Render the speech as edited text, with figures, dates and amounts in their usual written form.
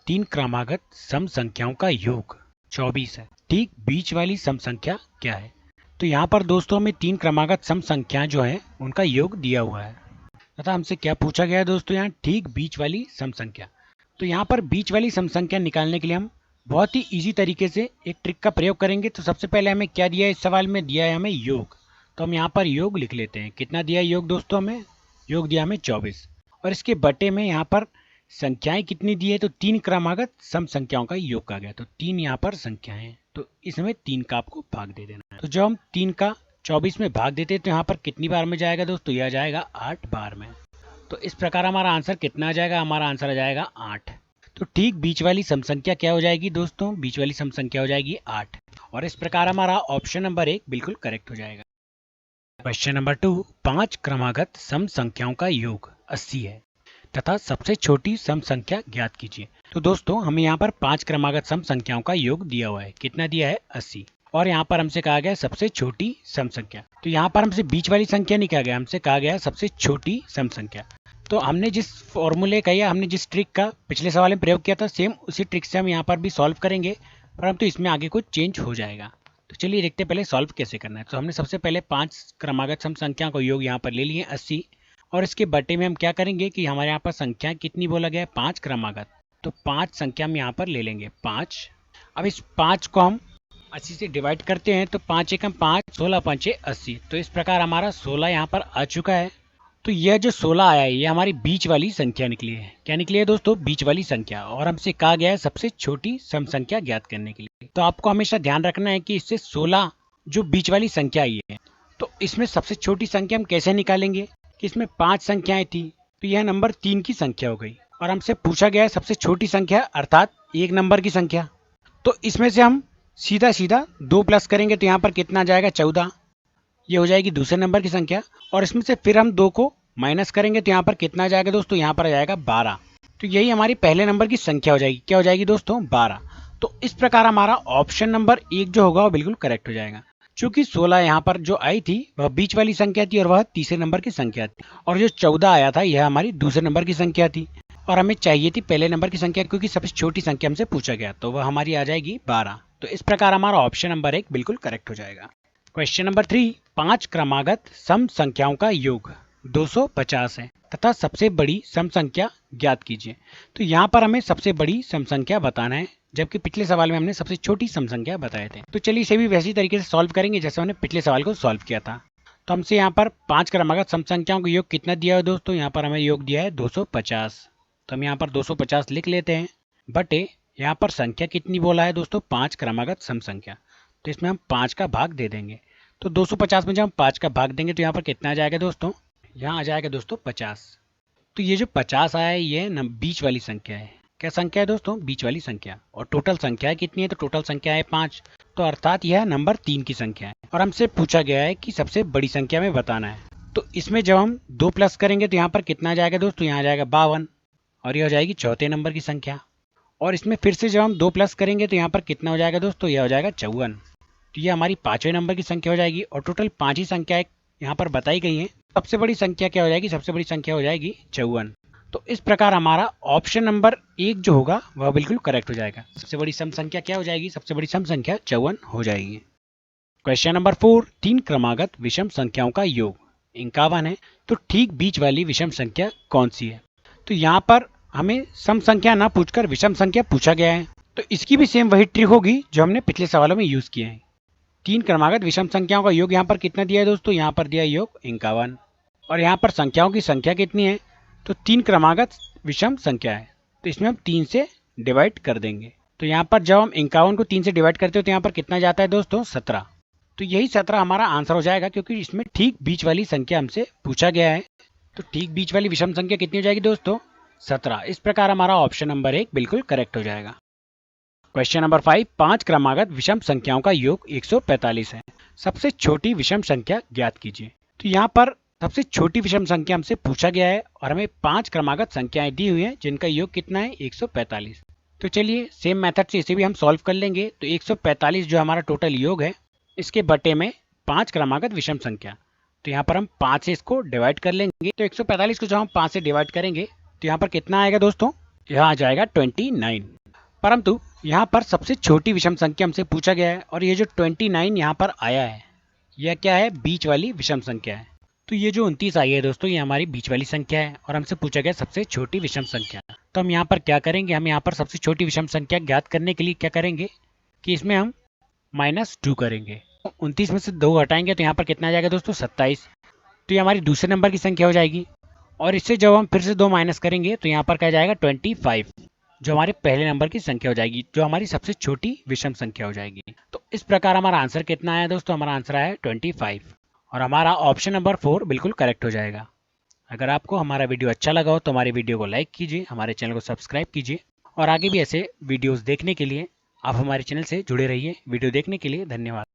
तीन क्रमागत सम संख्याओं का योग 24 है। ठीक बीच वाली सम संख्या क्या है? तो यहाँ पर दोस्तों हमें तीन क्रमागत सम संख्याएं जो है उनका योग दिया हुआ है तथा हमसे क्या पूछा गया है दोस्तों, यहाँ ठीक बीच वाली सम संख्या। तो यहाँ पर बीच वाली सम संख्या निकालने के लिए हम बहुत ही इजी तरीके से एक ट्रिक का प्रयोग करेंगे। तो सबसे पहले हमें क्या दिया है, इस सवाल में दिया है हमें योग। तो हम यहाँ पर योग लिख लेते हैं। कितना दिया है योग दोस्तों? हमें योग दिया हमें 24, और इसके बटे में यहाँ पर संख्याएं कितनी दी है, तो तीन क्रमागत सम संख्याओं का योग कहा गया। तो तीन यहाँ पर संख्याएं हैं, तो इसमें तीन का आपको भाग दे देना है। तो जब हम तीन का 24 में भाग देते हैं तो यहाँ पर कितनी बार में जाएगा दोस्तों? यह जाएगा 8 बार में। तो इस प्रकार हमारा आंसर कितना आ जाएगा? हमारा आंसर आ जाएगा 8। तो ठीक बीच वाली सम संख्या क्या हो जाएगी दोस्तों? बीच वाली सम संख्या हो जाएगी 8, और इस प्रकार हमारा ऑप्शन नंबर 1 बिल्कुल करेक्ट हो जाएगा। क्वेश्चन नंबर 2, पांच क्रमागत सम संख्याओं का योग 80 है तथा सबसे छोटी सम संख्या ज्ञात कीजिए। तो दोस्तों हमें यहाँ पर पांच क्रमागत सम संख्याओं का योग दिया हुआ है। कितना दिया है? 80, और यहाँ पर हमसे कहा गया सबसे छोटी सम संख्या। तो यहाँ पर हमसे बीच वाली संख्या नहीं कहा गया, हमसे कहा गया सबसे छोटी सम संख्या। तो हमने जिस फॉर्मूले का या हमने जिस ट्रिक का पिछले सवाल में प्रयोग किया था, सेम उसी ट्रिक से हम यहाँ पर भी सॉल्व करेंगे, परंतु इसमें आगे कुछ चेंज हो जाएगा। तो चलिए देखते पहले सॉल्व कैसे करना है। तो हमने सबसे पहले पांच क्रमागत सम संख्या को योग यहाँ पर ले लिए 80, और इसके बटे में हम क्या करेंगे कि हमारे यहाँ पर संख्या कितनी बोला गया है? पांच क्रमागत। तो पांच संख्या हम यहाँ पर ले लेंगे 5। अब इस 5 को हम 80 से डिवाइड करते हैं, तो 5 एकम 5, 16 पंचे 80। तो इस प्रकार हमारा 16 यहाँ पर आ चुका है। तो यह जो 16 आया है ये हमारी बीच वाली संख्या निकली है। क्या निकली है दोस्तों? बीच वाली संख्या। और हमसे कहा गया है सबसे छोटी सम संख्या ज्ञात करने के लिए। तो आपको हमेशा ध्यान रखना है कि इससे 16 जो बीच वाली संख्या आई है, तो इसमें सबसे छोटी संख्या हम कैसे निकालेंगे कि इसमें 5 संख्याएं थी, तो यह नंबर 3 की संख्या हो गई, और हमसे पूछा गया है सबसे छोटी संख्या अर्थात 1 नंबर की संख्या। तो इसमें से हम सीधा सीधा 2 प्लस करेंगे, तो यहाँ पर कितना आ जाएगा? 14। ये हो जाएगी दूसरे नंबर की संख्या, और इसमें से फिर हम 2 को माइनस करेंगे, तो यहाँ पर कितना आ जाएगा दोस्तों? यहाँ पर आ जाएगा 12। तो यही हमारी पहले नंबर की संख्या हो जाएगी। क्या हो जाएगी दोस्तों? 12। तो इस प्रकार हमारा ऑप्शन नंबर 1 जो होगा वो बिल्कुल करेक्ट हो जाएगा। चूंकि 16 यहाँ पर जो आई थी वह बीच वाली संख्या थी और वह तीसरे नंबर की संख्या थी, और जो 14 आया था यह हमारी दूसरे नंबर की संख्या थी, और हमें चाहिए थी पहले नंबर की संख्या, क्योंकि सबसे छोटी संख्या हमसे पूछा गया, तो वह हमारी आ जाएगी 12। तो इस प्रकार हमारा ऑप्शन नंबर 1 बिल्कुल करेक्ट हो जाएगा। क्वेश्चन नंबर 3, पांच क्रमागत सम संख्याओं का योग 250 है तथा सबसे बड़ी सम संख्या ज्ञात कीजिए। तो यहाँ पर हमें सबसे बड़ी सम संख्या बताना है, जबकि पिछले सवाल में हमने सबसे छोटी सम संख्या बताए थे। तो चलिए इसे भी वैसी तरीके से सॉल्व करेंगे जैसे हमने पिछले सवाल को सॉल्व किया था। तो हमसे यहाँ पर पांच क्रमागत सम संख्याओं का योग कितना दिया है दोस्तों? यहाँ पर हमें योग दिया है 250। तो हम यहाँ पर 250 लिख लेते हैं, बटे यहाँ पर संख्या कितनी बोला है दोस्तों? पांच क्रमागत सम संख्या। तो इसमें हम 5 का भाग दे देंगे। तो 250 में जब हम 5 का भाग देंगे तो यहाँ पर कितना आ जाएगा दोस्तों? यहाँ आ जाएगा दोस्तों 50। तो ये जो 50 आया है ये बीच वाली संख्या है। क्या संख्या है दोस्तों? बीच वाली संख्या। और टोटल संख्या कितनी है? तो टोटल संख्या है 5, तो अर्थात यह नंबर 3 की संख्या है। और हमसे पूछा गया है कि सबसे बड़ी संख्या में बताना है। तो इसमें जब हम 2 प्लस करेंगे तो यहाँ पर कितना आ जाएगा दोस्तों? यहाँ आ जाएगा 52, और यह हो जाएगी चौथे नंबर की संख्या। और इसमें फिर से जब हम 2 प्लस करेंगे तो यहाँ पर कितना हो जाएगा दोस्तों? यह हो जाएगा 54। तो ये हमारी 5वें नंबर की संख्या हो जाएगी, और टोटल 5 ही संख्याएं यहाँ पर बताई गई हैं। सबसे बड़ी संख्या क्या हो जाएगी? सबसे बड़ी संख्या हो जाएगी 54। तो इस प्रकार हमारा ऑप्शन नंबर 1 जो होगा वह बिल्कुल करेक्ट हो जाएगा। सबसे बड़ी सम संख्या क्या हो जाएगी? सबसे बड़ी सम संख्या 54 हो जाएगी। क्वेश्चन नंबर 4, तीन क्रमागत विषम संख्याओं का योग 51 है, तो ठीक बीच वाली विषम संख्या कौन सी है? तो यहाँ पर हमें सम संख्या ना पूछकर विषम संख्या पूछा गया है, तो इसकी भी सेम वही ट्रिक होगी जो हमने पिछले सवालों में यूज किए हैं। तीन क्रमागत विषम संख्याओं का योग यहाँ पर कितना दिया है दोस्तों? यहाँ पर दिया योग 51, और यहाँ पर संख्याओं की संख्या कितनी है? तो तीन क्रमागत विषम संख्या है, तो इसमें हम 3 से डिवाइड कर देंगे। तो यहाँ पर जब हम 51 को 3 से डिवाइड करते हो तो यहाँ पर कितना जाता है दोस्तों? 17। तो यही 17 हमारा आंसर हो जाएगा, क्योंकि इसमें ठीक बीच वाली संख्या हमसे पूछा गया है। तो ठीक बीच वाली विषम संख्या कितनी हो जाएगी दोस्तों? 17। इस प्रकार हमारा ऑप्शन नंबर 1 बिल्कुल करेक्ट हो जाएगा। क्वेश्चन नंबर 5, पांच क्रमागत विषम संख्याओं का योग 145 है, सबसे छोटी विषम संख्या ज्ञात कीजिए। तो यहाँ पर सबसे छोटी विषम संख्या हमसे पूछा गया है, और हमें पांच क्रमागत संख्याएं दी हुई हैं जिनका योग कितना है? 145। तो चलिए सेम मेथड से इसे भी हम सॉल्व कर लेंगे। तो 145 जो हमारा टोटल योग है, इसके बटे में पांच क्रमागत विषम संख्या। तो यहाँ पर हम 5 से इसको डिवाइड कर लेंगे। तो 145 को जब हम 5 से डिवाइड करेंगे तो यहाँ पर कितना आएगा दोस्तों? यहाँ आ जाएगा 29। परंतु यहाँ पर सबसे छोटी विषम संख्या हमसे पूछा गया है और ये जो 29 यहाँ पर आया है यह क्या है, बीच वाली विषम संख्या है। तो ये जो 29 आई है दोस्तों ये हमारी बीच वाली संख्या है और हमसे पूछा गया सबसे छोटी विषम संख्या। तो हम यहाँ पर क्या करेंगे, हम यहाँ पर सबसे छोटी विषम संख्या ज्ञात करने के लिए क्या करेंगे कि इसमें हम -2 करेंगे। 29 में से 2 हटाएंगे तो यहाँ पर कितना आ जाएगा दोस्तों, 27। तो ये हमारी दूसरे नंबर की संख्या हो जाएगी और इससे जब हम फिर से 2 माइनस करेंगे तो यहाँ पर क्या जाएगा 25, जो हमारे पहले नंबर की संख्या हो जाएगी, जो हमारी सबसे छोटी विषम संख्या हो जाएगी। तो इस प्रकार हमारा आंसर कितना आया दोस्तों, हमारा आंसर आया 25 और हमारा ऑप्शन नंबर 4 बिल्कुल करेक्ट हो जाएगा। अगर आपको हमारा वीडियो अच्छा लगा हो तो हमारे वीडियो को लाइक कीजिए, हमारे चैनल को सब्सक्राइब कीजिए और आगे भी ऐसे वीडियोस देखने के लिए आप हमारे चैनल से जुड़े रहिए। वीडियो देखने के लिए धन्यवाद।